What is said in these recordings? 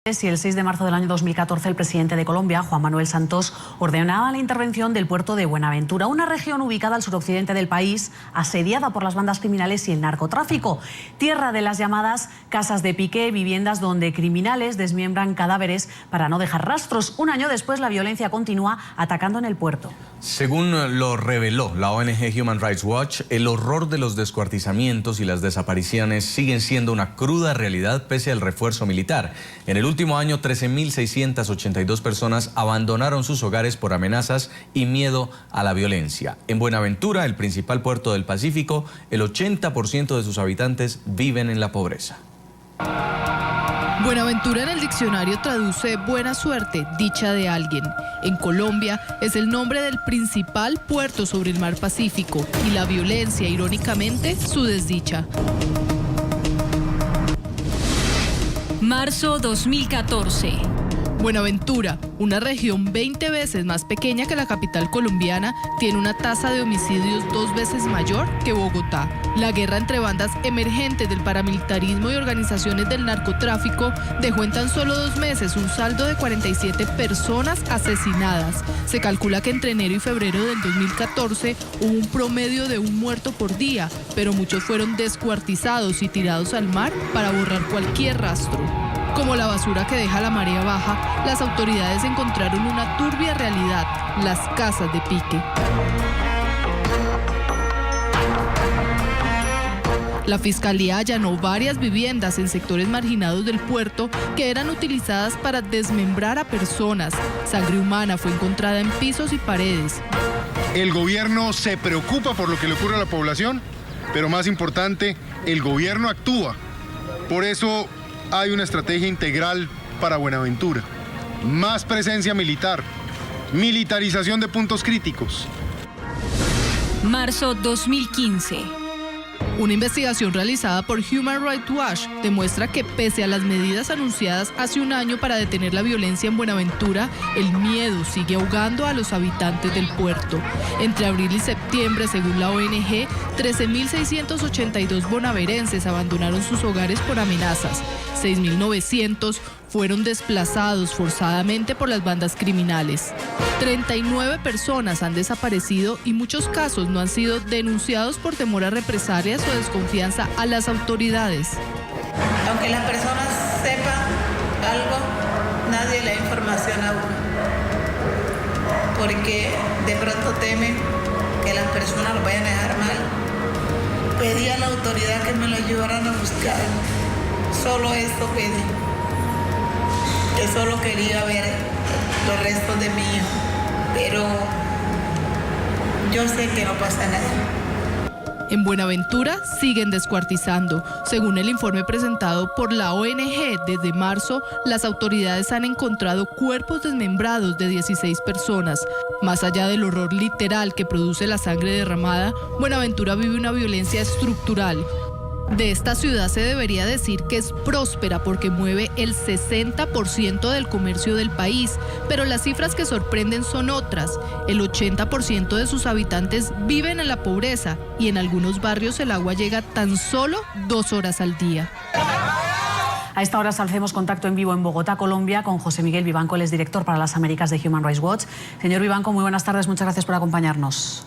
Y el 6 de marzo del año 2014 el presidente de Colombia, Juan Manuel Santos, ordenaba la intervención del puerto de Buenaventura, una región ubicada al suroccidente del país, asediada por las bandas criminales y el narcotráfico. Tierra de las llamadas casas de pique, viviendas donde criminales desmiembran cadáveres para no dejar rastros. Un año después la violencia continúa atacando en el puerto. Según lo reveló la ONG Human Rights Watch, el horror de los descuartizamientos y las desapariciones siguen siendo una cruda realidad pese al refuerzo militar. En el último año, 13.682 personas abandonaron sus hogares por amenazas y miedo a la violencia. En Buenaventura, el principal puerto del Pacífico, el 80% de sus habitantes viven en la pobreza. Buenaventura en el diccionario traduce buena suerte, dicha de alguien. En Colombia es el nombre del principal puerto sobre el mar Pacífico y la violencia, irónicamente, su desdicha. Marzo 2014. Buenaventura, una región 20 veces más pequeña que la capital colombiana, tiene una tasa de homicidios 2 veces mayor que Bogotá. La guerra entre bandas emergentes del paramilitarismo y organizaciones del narcotráfico dejó en tan solo 2 meses un saldo de 47 personas asesinadas. Se calcula que entre enero y febrero del 2014 hubo un promedio de 1 muerto por día, pero muchos fueron descuartizados y tirados al mar para borrar cualquier rastro. Como la basura que deja la marea baja, las autoridades encontraron una turbia realidad: las casas de pique. La Fiscalía allanó varias viviendas en sectores marginados del puerto que eran utilizadas para desmembrar a personas. Sangre humana fue encontrada en pisos y paredes. El gobierno se preocupa por lo que le ocurre a la población, pero más importante, el gobierno actúa. Por eso hay una estrategia integral para Buenaventura. Más presencia militar, militarización de puntos críticos. Marzo 2015. Una investigación realizada por Human Rights Watch demuestra que pese a las medidas anunciadas hace un año para detener la violencia en Buenaventura, el miedo sigue ahogando a los habitantes del puerto. Entre abril y septiembre, según la ONG, 13.682 bonaverenses abandonaron sus hogares por amenazas. 6.900 fueron desplazados forzadamente por las bandas criminales. 39 personas han desaparecido y muchos casos no han sido denunciados por temor a represalias o desconfianza a las autoridades. Aunque las personas sepan algo, nadie le da información a uno, porque de pronto temen que las personas lo vayan a dejar mal. Pedí a la autoridad que me lo ayudaran a buscar. Solo esto pedí, que solo quería ver los restos de mi hijo, pero yo sé que no pasa nada. En Buenaventura siguen descuartizando. Según el informe presentado por la ONG, desde marzo, las autoridades han encontrado cuerpos desmembrados de 16 personas. Más allá del horror literal que produce la sangre derramada, Buenaventura vive una violencia estructural. De esta ciudad se debería decir que es próspera porque mueve el 60% del comercio del país, pero las cifras que sorprenden son otras. El 80% de sus habitantes viven en la pobreza y en algunos barrios el agua llega tan solo 2 horas al día. A esta hora establecemos contacto en vivo en Bogotá, Colombia, con José Miguel Vivanco, el director para las Américas de Human Rights Watch. Señor Vivanco, muy buenas tardes, muchas gracias por acompañarnos.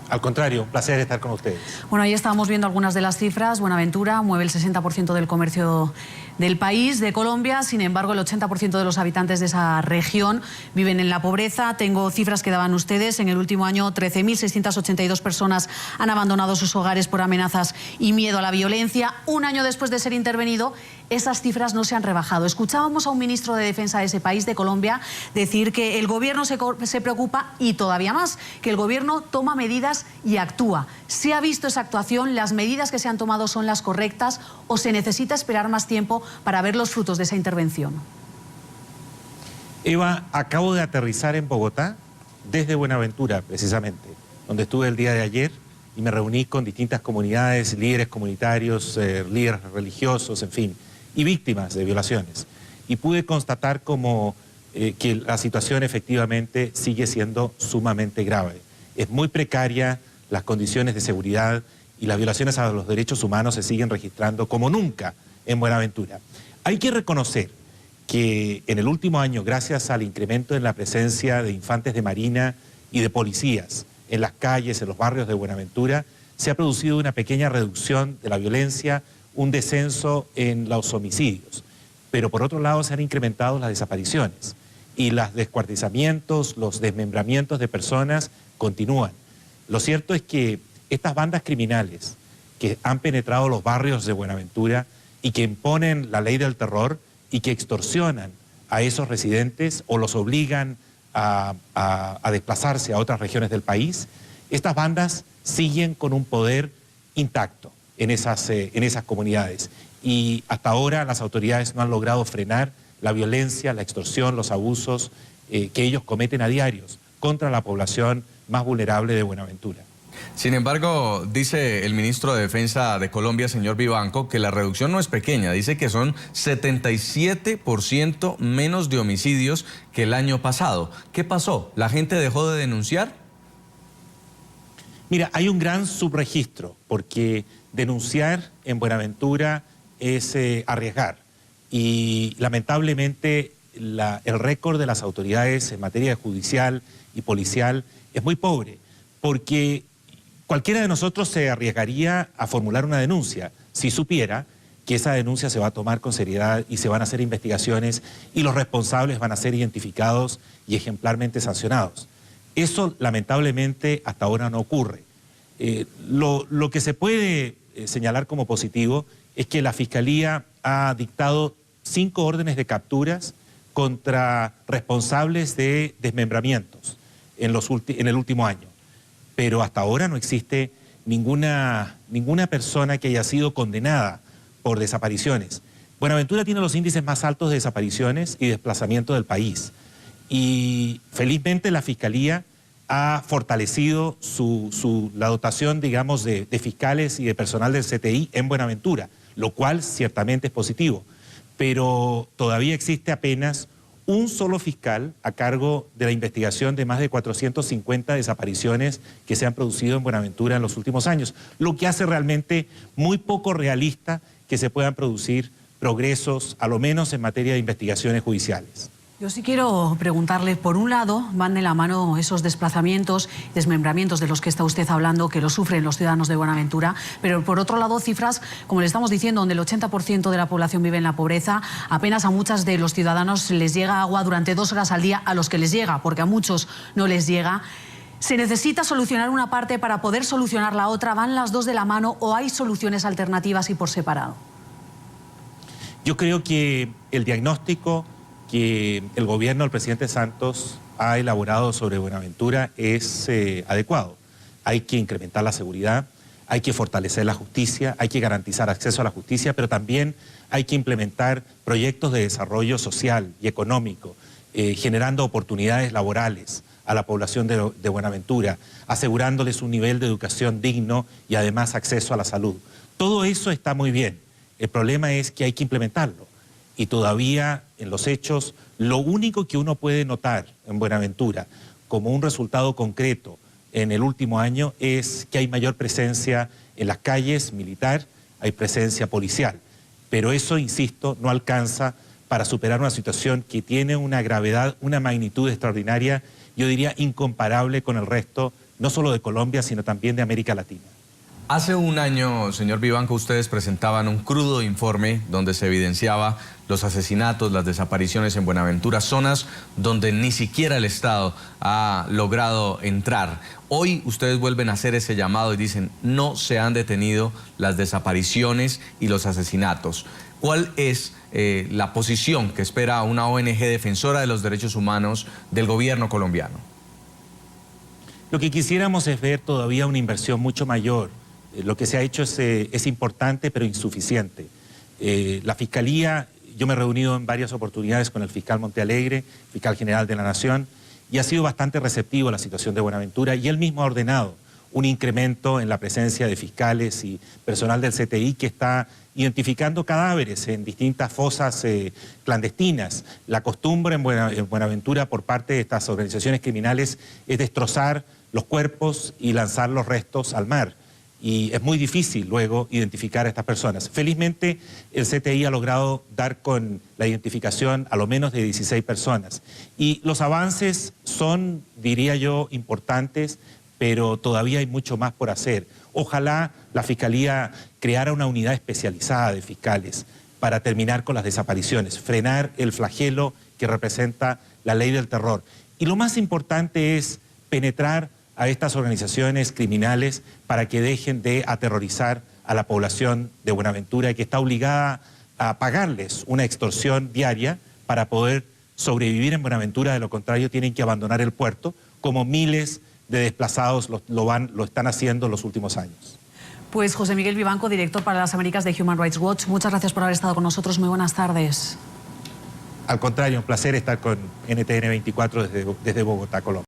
Al contrario, un placer estar con ustedes. Bueno, ahí estábamos viendo algunas de las cifras. Buenaventura mueve el 60% del comercio del país, de Colombia. Sin embargo, el 80% de los habitantes de esa región viven en la pobreza. Tengo cifras que daban ustedes. En el último año, 13.682 personas han abandonado sus hogares por amenazas y miedo a la violencia. Un año después de ser intervenido, esas cifras no se han rebajado. Escuchábamos a un ministro de Defensa de ese país, de Colombia, decir que el gobierno se preocupa y todavía más, que el gobierno toma medidas y actúa. ¿Se ha visto esa actuación? ¿Las medidas que se han tomado son las correctas o se necesita esperar más tiempo para ver los frutos de esa intervención? Eva, acabo de aterrizar en Bogotá desde Buenaventura, precisamente, donde estuve el día de ayer y me reuní con distintas comunidades, líderes comunitarios, líderes religiosos, en fin, y víctimas de violaciones. Y pude constatar que la situación efectivamente sigue siendo sumamente grave. Es muy precaria las condiciones de seguridad y las violaciones a los derechos humanos se siguen registrando como nunca en Buenaventura. Hay que reconocer que en el último año, gracias al incremento en la presencia de infantes de marina y de policías en las calles, en los barrios de Buenaventura, se ha producido una pequeña reducción de la violencia, un descenso en los homicidios. Pero por otro lado se han incrementado las desapariciones y los descuartizamientos, los desmembramientos de personas continúan. Lo cierto es que estas bandas criminales que han penetrado los barrios de Buenaventura y que imponen la ley del terror y que extorsionan a esos residentes o los obligan a desplazarse a otras regiones del país, estas bandas siguen con un poder intacto en esas comunidades. Y hasta ahora las autoridades no han logrado frenar la violencia, la extorsión, los abusos que ellos cometen a diario contra la población más vulnerable de Buenaventura. Sin embargo, dice el ministro de Defensa de Colombia, señor Vivanco, que la reducción no es pequeña. Dice que son 77% menos de homicidios que el año pasado. ¿Qué pasó? ¿La gente dejó de denunciar? Mira, hay un gran subregistro, porque denunciar en Buenaventura es arriesgar. Y lamentablemente el récord de las autoridades en materia judicial y policial es muy pobre, porque cualquiera de nosotros se arriesgaría a formular una denuncia si supiera que esa denuncia se va a tomar con seriedad y se van a hacer investigaciones y los responsables van a ser identificados y ejemplarmente sancionados. Eso lamentablemente hasta ahora no ocurre. Lo que se puede señalar como positivo es que la Fiscalía ha dictado 5 órdenes de capturas contra responsables de desmembramientos en el último año. Pero hasta ahora no existe ninguna persona que haya sido condenada por desapariciones. Buenaventura tiene los índices más altos de desapariciones y desplazamiento del país. Y felizmente la Fiscalía ha fortalecido la dotación, digamos, de fiscales y de personal del CTI en Buenaventura, lo cual ciertamente es positivo. Pero todavía existe apenas un solo fiscal a cargo de la investigación de más de 450 desapariciones que se han producido en Buenaventura en los últimos años, lo que hace realmente muy poco realista que se puedan producir progresos, a lo menos en materia de investigaciones judiciales. Yo sí quiero preguntarle, por un lado, van de la mano esos desplazamientos, desmembramientos de los que está usted hablando, que los sufren los ciudadanos de Buenaventura, pero por otro lado, cifras, como le estamos diciendo, donde el 80% de la población vive en la pobreza, apenas a muchos de los ciudadanos les llega agua durante 2 horas al día, a los que les llega, porque a muchos no les llega. ¿Se necesita solucionar una parte para poder solucionar la otra? ¿Van las dos de la mano o hay soluciones alternativas y por separado? Yo creo que el diagnóstico que el gobierno del presidente Santos ha elaborado sobre Buenaventura es adecuado. Hay que incrementar la seguridad, hay que fortalecer la justicia, hay que garantizar acceso a la justicia, pero también hay que implementar proyectos de desarrollo social y económico, generando oportunidades laborales a la población de Buenaventura, asegurándoles un nivel de educación digno y además acceso a la salud. Todo eso está muy bien. El problema es que hay que implementarlo. Y todavía en los hechos, lo único que uno puede notar en Buenaventura como un resultado concreto en el último año es que hay mayor presencia en las calles militar, hay presencia policial. Pero eso, insisto, no alcanza para superar una situación que tiene una gravedad, una magnitud extraordinaria, yo diría incomparable con el resto, no solo de Colombia, sino también de América Latina. Hace un año, señor Vivanco, ustedes presentaban un crudo informe donde se evidenciaba los asesinatos, las desapariciones en Buenaventura, zonas donde ni siquiera el Estado ha logrado entrar. Hoy ustedes vuelven a hacer ese llamado y dicen, no se han detenido las desapariciones y los asesinatos. ¿Cuál es la posición que espera una ONG defensora de los derechos humanos del gobierno colombiano? Lo que quisiéramos es ver todavía una inversión mucho mayor. Lo que se ha hecho es importante, pero insuficiente. La Fiscalía, yo me he reunido en varias oportunidades con el fiscal Montealegre, fiscal general de la Nación, y ha sido bastante receptivo a la situación de Buenaventura, y él mismo ha ordenado un incremento en la presencia de fiscales y personal del CTI que está identificando cadáveres en distintas fosas clandestinas. La costumbre en Buenaventura por parte de estas organizaciones criminales es destrozar los cuerpos y lanzar los restos al mar. y es muy difícil luego identificar a estas personas. Felizmente, el CTI ha logrado dar con la identificación a lo menos de 16 personas. Y los avances son, diría yo, importantes, pero todavía hay mucho más por hacer. Ojalá la Fiscalía creara una unidad especializada de fiscales para terminar con las desapariciones, frenar el flagelo que representa la ley del terror. Y lo más importante es penetrar a estas organizaciones criminales para que dejen de aterrorizar a la población de Buenaventura, que está obligada a pagarles una extorsión diaria para poder sobrevivir en Buenaventura. De lo contrario, tienen que abandonar el puerto, como miles de desplazados lo están haciendo en los últimos años. Pues José Miguel Vivanco, director para las Américas de Human Rights Watch, muchas gracias por haber estado con nosotros. Muy buenas tardes. Al contrario, un placer estar con NTN 24 desde Bogotá, Colombia.